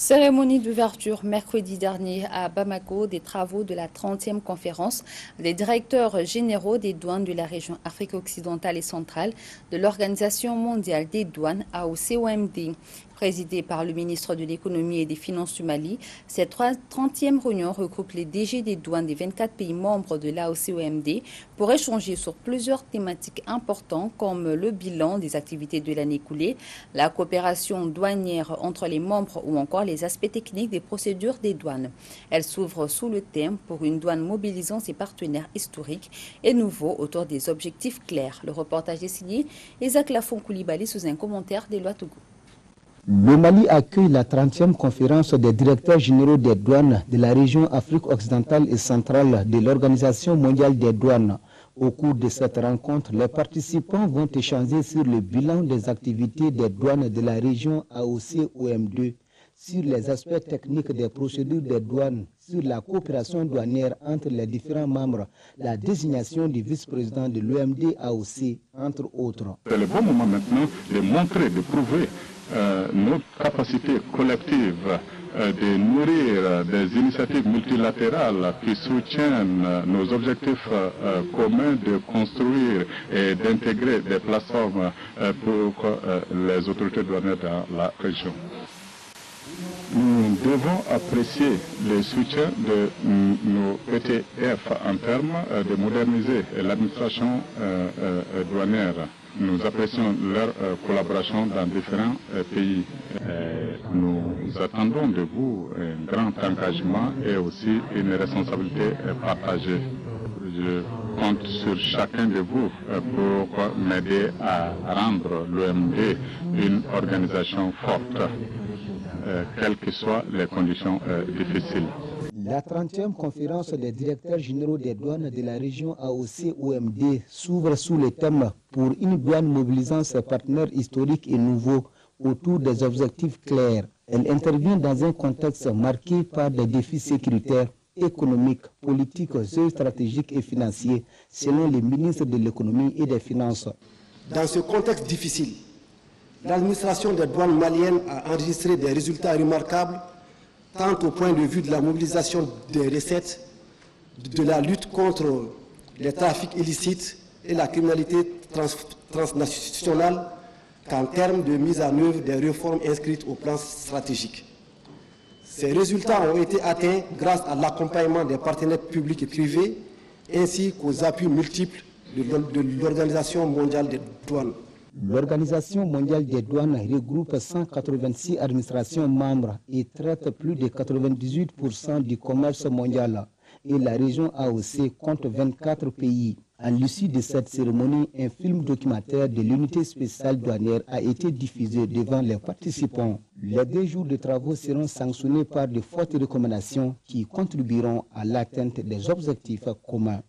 Cérémonie d'ouverture mercredi dernier à Bamako des travaux de la 30e conférence des directeurs généraux des douanes de la région Afrique occidentale et centrale de l'Organisation mondiale des douanes AOCOMD. Présidée par le ministre de l'économie et des finances du Mali, cette 30e réunion regroupe les DG des douanes des 24 pays membres de l'AOCOMD pour échanger sur plusieurs thématiques importantes comme le bilan des activités de l'année écoulée, la coopération douanière entre les membres ou encore les aspects techniques des procédures des douanes. Elle s'ouvre sous le thème pour une douane mobilisant ses partenaires historiques et nouveaux autour des objectifs clairs. Le reportage est signé Isaac Lafon Koulibaly sous un commentaire d'Éloi Togo. Le Mali accueille la 30e conférence des directeurs généraux des douanes de la région Afrique occidentale et centrale de l'Organisation mondiale des douanes. Au cours de cette rencontre, les participants vont échanger sur le bilan des activités des douanes de la région AOCOM2, sur les aspects techniques des procédures des douanes, sur la coopération douanière entre les différents membres, la désignation du vice-président de l'OMD AOC, entre autres. C'est le bon moment maintenant de montrer, de prouver notre capacité collective de nourrir des initiatives multilatérales qui soutiennent nos objectifs communs de construire et d'intégrer des plateformes pour les autorités douanières dans la région. Nous devons apprécier le soutien de nos ETF en termes de moderniser l'administration douanière. Nous apprécions leur collaboration dans différents pays. Nous attendons de vous un grand engagement et aussi une responsabilité partagée. Je compte sur chacun de vous pour m'aider à rendre l'OMD une organisation forte, quelles que soient les conditions difficiles. La 30e conférence des directeurs généraux des douanes de la région AOCOMD s'ouvre sous le thème pour une douane mobilisant ses partenaires historiques et nouveaux autour des objectifs clairs. Elle intervient dans un contexte marqué par des défis sécuritaires, économiques, politiques, géostratégiques et financiers, selon les ministres de l'économie et des finances. Dans ce contexte difficile, l'administration des douanes maliennes a enregistré des résultats remarquables tant au point de vue de la mobilisation des recettes, de la lutte contre les trafics illicites et la criminalité transnationale, qu'en termes de mise en œuvre des réformes inscrites au plan stratégique. Ces résultats ont été atteints grâce à l'accompagnement des partenaires publics et privés, ainsi qu'aux appuis multiples de l'Organisation mondiale des douanes. L'Organisation mondiale des douanes regroupe 186 administrations membres et traite plus de 98% du commerce mondial. Et la région AOC compte 24 pays. À l'issue de cette cérémonie, un film documentaire de l'unité spéciale douanière a été diffusé devant les participants. Les 2 jours de travaux seront sanctionnés par de fortes recommandations qui contribueront à l'atteinte des objectifs communs.